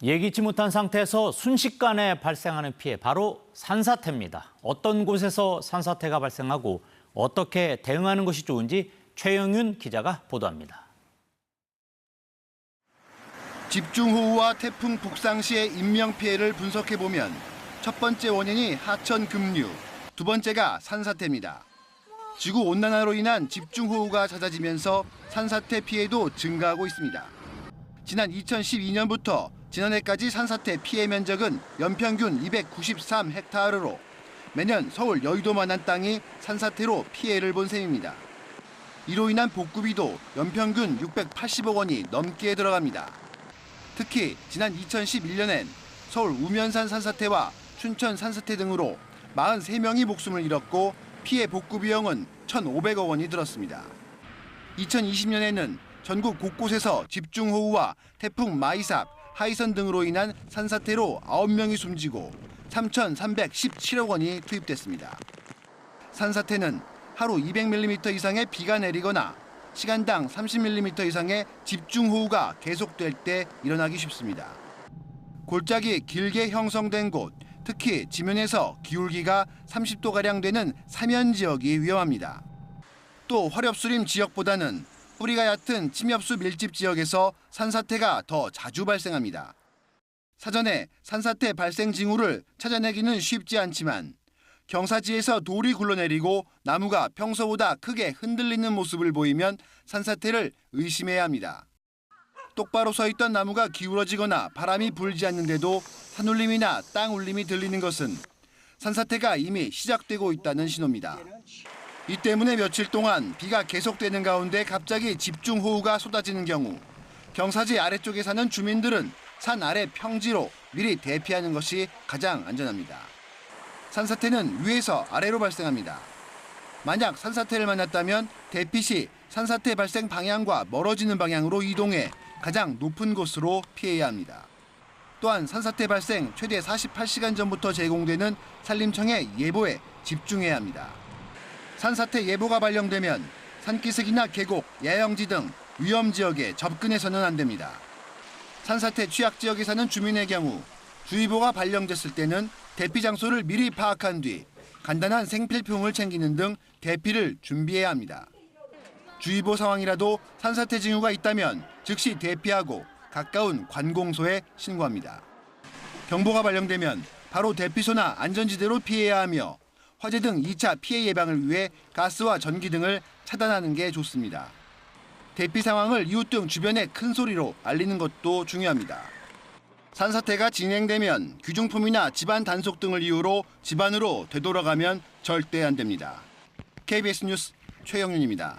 예기치 못한 상태에서 순식간에 발생하는 피해, 바로 산사태입니다. 어떤 곳에서 산사태가 발생하고 어떻게 대응하는 것이 좋은지 최영윤 기자가 보도합니다. 집중호우와 태풍 북상 시의 인명피해를 분석해보면 첫 번째 원인이 하천 급류, 두 번째가 산사태입니다. 지구온난화로 인한 집중호우가 잦아지면서 산사태 피해도 증가하고 있습니다. 지난 2012년부터 지난해까지 산사태 피해 면적은 연평균 293헥타르로 매년 서울 여의도만한 땅이 산사태로 피해를 본 셈입니다. 이로 인한 복구비도 연평균 680억 원이 넘게 들어갑니다. 특히 지난 2011년엔 서울 우면산 산사태와 춘천 산사태 등으로 43명이 목숨을 잃었고 피해 복구 비용은 1,500억 원이 들었습니다. 2020년에는 전국 곳곳에서 집중호우와 태풍 마이삽, 하이선 등으로 인한 산사태로 9명이 숨지고 3,317억 원이 투입됐습니다. 산사태는 하루 200mm 이상의 비가 내리거나 시간당 30mm 이상의 집중호우가 계속될 때 일어나기 쉽습니다. 골짜기 길게 형성된 곳, 특히 지면에서 기울기가 30도가량 되는 사면 지역이 위험합니다. 또 화렵수림 지역보다는 뿌리가 얕은 침엽수 밀집 지역에서 산사태가 더 자주 발생합니다. 사전에 산사태 발생 징후를 찾아내기는 쉽지 않지만 경사지에서 돌이 굴러내리고 나무가 평소보다 크게 흔들리는 모습을 보이면 산사태를 의심해야 합니다. 똑바로 서 있던 나무가 기울어지거나 바람이 불지 않는데도 산울림이나 땅 울림이 들리는 것은 산사태가 이미 시작되고 있다는 신호입니다. 이 때문에 며칠 동안 비가 계속되는 가운데 갑자기 집중호우가 쏟아지는 경우 경사지 아래쪽에 사는 주민들은 산 아래 평지로 미리 대피하는 것이 가장 안전합니다. 산사태는 위에서 아래로 발생합니다. 만약 산사태를 만났다면 대피 시 산사태 발생 방향과 멀어지는 방향으로 이동해 가장 높은 곳으로 피해야 합니다. 또한 산사태 발생 최대 48시간 전부터 제공되는 산림청의 예보에 집중해야 합니다. 산사태 예보가 발령되면 산기슭이나 계곡, 야영지 등 위험 지역에 접근해서는 안 됩니다. 산사태 취약 지역에 사는 주민의 경우 주의보가 발령됐을 때는 대피 장소를 미리 파악한 뒤 간단한 생필품을 챙기는 등 대피를 준비해야 합니다. 주의보 상황이라도 산사태 징후가 있다면 즉시 대피하고 가까운 관공소에 신고합니다. 경보가 발령되면 바로 대피소나 안전지대로 피해야 하며 화재 등 2차 피해 예방을 위해 가스와 전기 등을 차단하는 게 좋습니다. 대피 상황을 이웃 등 주변에 큰 소리로 알리는 것도 중요합니다. 산사태가 진행되면 귀중품이나 집안 단속 등을 이유로 집 안으로 되돌아가면 절대 안 됩니다. KBS 뉴스 최영윤입니다.